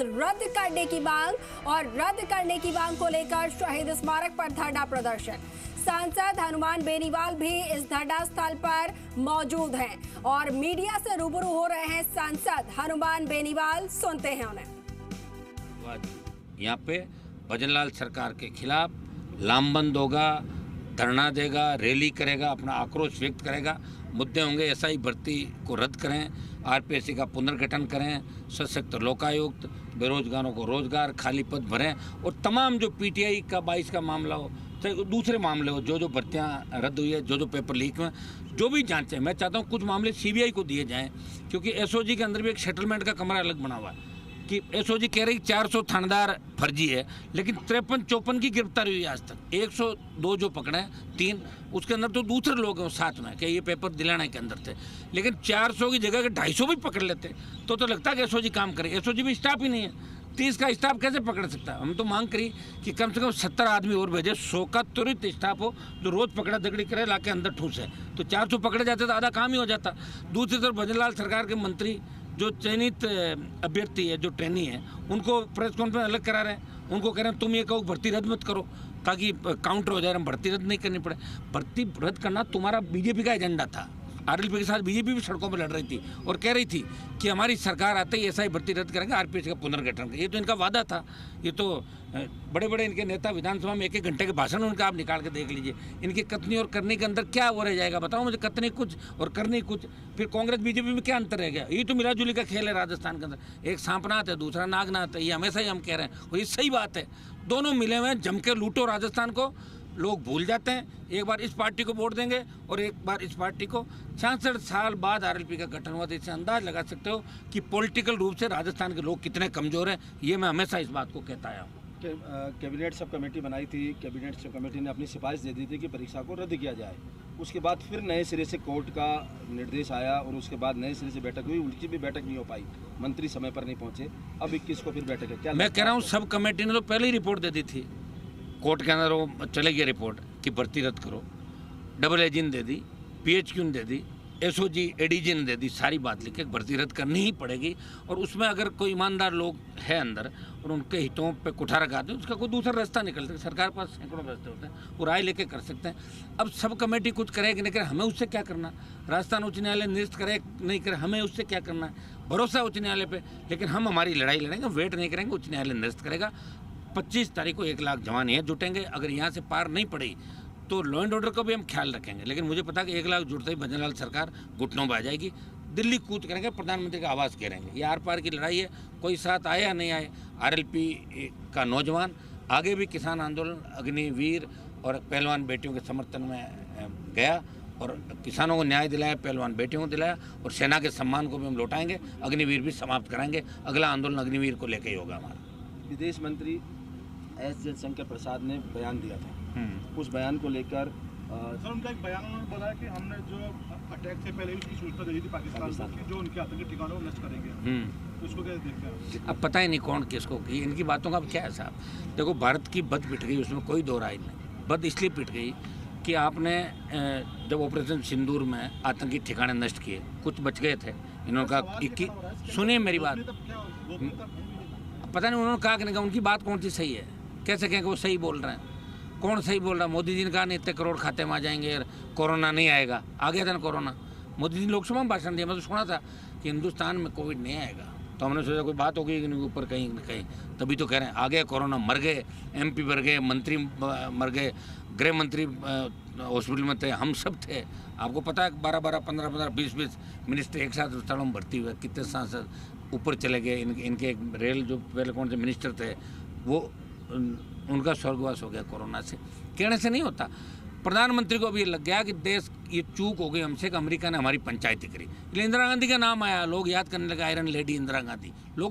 रद्द करने की मांग और रद्द करने की मांग को लेकर शहीद स्मारक पर धरना प्रदर्शन। सांसद हनुमान बेनीवाल भी इस धरना स्थल पर मौजूद हैं और मीडिया से रूबरू हो रहे हैं सांसद हनुमान बेनीवाल। सुनते हैं उन्हें। यहाँ पे भजनलाल सरकार के खिलाफ लामबंद होगा, धरना देगा, रैली करेगा, अपना आक्रोश व्यक्त करेगा। मुद्दे होंगे एसआई भर्ती को रद्द करें, आरपीएससी का पुनर्गठन करें, सशक्त लोकायुक्त, बेरोजगारों को रोजगार, खाली पद भरें और तमाम जो पीटीआई का 22 का मामला हो, चाहे दूसरे मामले हो, जो भर्तियां रद्द हुई है, जो पेपर लीक हुए, जो भी जांचें। मैं चाहता हूं कुछ मामले सीबीआई को दिए जाएं, क्योंकि एसओजी के अंदर भी एक सेटलमेंट का कमरा अलग बना हुआ है कि एसओजी कह रही 400 थानेदार फर्जी है, लेकिन 53-54 की गिरफ्तारी हुई आज तक। 102 जो पकड़े हैं, 3 उसके अंदर तो दूसरे लोग हैं साथ में कि ये पेपर दिलाने के अंदर थे, लेकिन 400 की जगह 250 भी पकड़ लेते तो लगता है कि एसओजी काम करे। एसओजी भी स्टाफ ही नहीं है, 30 का स्टाफ कैसे पकड़ सकता है। हम तो मांग करी कि कम से कम 70 आदमी और भेजे, 100 का त्वरित स्टाफ हो जो रोज पकड़ा दगड़ी करे, लाके अंदर ठूसे। तो 400 पकड़े जाते तो आधा काम ही हो जाता। दूसरी तरफ भजनलाल सरकार के मंत्री जो चयनित अभ्यर्थी है, जो ट्रेनी है, उनको प्रेस कॉन्फ्रेंस अलग करा रहे हैं। उनको कह रहे हैं तुम ये कहो भर्ती रद्द मत करो ताकि काउंटर हो जाए, हम भर्ती रद्द नहीं करनी पड़े। भर्ती रद्द करना तुम्हारा बीजेपी का एजेंडा था। आरएलपी के साथ बीजेपी भी सड़कों पर लड़ रही थी और कह रही थी कि हमारी सरकार आते ही एसआई भर्ती रद्द करेंगे, आरपीएससी का पुनर्गठन करेंगे। ये तो इनका वादा था। ये तो बड़े बड़े इनके नेता विधानसभा में 1-1 घंटे के भाषण उनका आप निकाल के देख लीजिए। इनकी कथनी और करने के अंदर क्या वो रह जाएगा, बताओ मुझे। कथनी कुछ और करनी कुछ। फिर कांग्रेस बीजेपी में क्या अंतर रह गया। ये तो मिलाजुली का खेल है राजस्थान के अंदर। एक सांपनाथ है, दूसरा नागनाथ है। ये हमेशा ही हम कह रहे हैं और ये सही बात है। दोनों मिले हुए हैं, जम के लूटो राजस्थान को। लोग भूल जाते हैं, एक बार इस पार्टी को वोट देंगे और एक बार इस पार्टी को। 66 साल बाद आरएलपी का गठन हुआ, तो इससे अंदाज लगा सकते हो कि पॉलिटिकल रूप से राजस्थान के लोग कितने कमज़ोर हैं। ये मैं हमेशा इस बात को कहता आया हूँ। कैबिनेट सब कमेटी बनाई थी, कैबिनेट सब कमेटी ने अपनी सिफारिश दे दी थी कि परीक्षा को रद्द किया जाए। उसके बाद फिर नए सिरे से कोर्ट का निर्देश आया और उसके बाद नए सिरे से बैठक हुई। उनकी भी बैठक नहीं हो पाई, मंत्री समय पर नहीं पहुँचे। अब 21 को फिर बैठक है। क्या मैं कह रहा हूँ, सब कमेटी ने तो पहले ही रिपोर्ट दे दी थी। कोर्ट के अंदर वो चले गई रिपोर्ट कि भर्ती रद्द करो। डबल एजेंट दे दी, पीएचक्यू ने दे दी, एसओजी एडीजी ने दे दी। सारी बात लिखे भर्ती रद्द करनी ही पड़ेगी और उसमें अगर कोई ईमानदार लोग हैं अंदर और उनके हितों पे कुठार लगाते हैं, उसका कोई दूसरा रास्ता निकल सकता है। सरकार के पास सैकड़ों रास्ते होते हैं, वो राय लेके कर सकते हैं। अब सब कमेटी कुछ करेगी नहीं करे, हमें उससे क्या करना। राजस्थान उच्च न्यायालय निरस्त करे नहीं करे, हमें उससे क्या करना है। भरोसा उच्च न्यायालय पे, लेकिन हम हमारी लड़ाई लड़ेंगे, वेट नहीं करेंगे। उच्च न्यायालय निरस्त करेगा। 25 तारीख को 1 लाख जवान यहाँ जुटेंगे। अगर यहाँ से पार नहीं पड़ी तो लॉ एंड ऑर्डर का भी हम ख्याल रखेंगे। लेकिन मुझे पता है कि 1 लाख जुड़ते ही भजनलाल सरकार घुटनों में आ जाएगी, दिल्ली कूच करेंगे, प्रधानमंत्री का आवाज़ घेरेंगे। ये आर पार की लड़ाई है, कोई साथ आए या नहीं आए। आरएलपी का नौजवान आगे भी किसान आंदोलन, अग्निवीर और पहलवान बेटियों के समर्थन में गया और किसानों को न्याय दिलाया, पहलवान बेटियों को दिलाया और सेना के सम्मान को भी हम लौटाएंगे। अग्निवीर भी समाप्त कराएंगे। अगला आंदोलन अग्निवीर को लेकर ही होगा हमारा। विदेश मंत्री एस जयशंकर प्रसाद ने बयान दिया था, उस बयान को लेकर सर उनका एक बयान उन्होंने बोला है कि हमने जो अटैक से पहले उसकी सूचना दे दी थी पाकिस्तान को कि जो उनके आतंकी ठिकानों को नष्ट करेंगे। तो उसको क्या देखते हैं? अब पता ही नहीं कौन किसको की। इनकी बातों का अब क्या है साहब। देखो, भारत की बद पिट गई, उसमें कोई दो राय नहीं। बद इसलिए पिट गई कि आपने जब ऑपरेशन सिंदूर में आतंकी ठिकाने नष्ट किए, कुछ बच गए थे। इन्होंने कहा, सुनिए मेरी बात, पता नहीं उन्होंने कहा कि नहीं कहा, उनकी बात कौन सी सही है। कैसे कहें कि वो सही बोल रहे हैं? कौन सही बोल रहा है? मोदी जी ने कहा नहीं इतने करोड़ खाते में आ जाएंगे, कोरोना नहीं आएगा। आ गया था ना कोरोना। मोदी जी ने लोकसभा में भाषण दिया, मैं तो सुना था कि हिंदुस्तान में कोविड नहीं आएगा। तो हमने सोचा कोई बात होगी इनके ऊपर कहीं न कहीं, तभी तो कह रहे हैं आ गया कोरोना। मर गए एमपी, मर गए मंत्री, मर गए गृह मंत्री हॉस्पिटल में थे, हम सब थे। आपको पता है 12-12, 15-15, 20-20 मिनिस्टर एक साथ अस्पतालों में भर्ती हुए। कितने सांसद ऊपर चले गए। इनके एक रेल जो पहले कौन से मिनिस्टर थे, वो उनका स्वर्गवास हो गया कोरोना से। कहने से नहीं होता। प्रधानमंत्री को भी ये लग गया कि देश ये चूक हो गई हमसे कि अमेरिका ने हमारी पंचायती करी। इसलिए इंदिरा गांधी का नाम आया, लोग याद करने लगे आयरन लेडी इंदिरा गांधी। लोग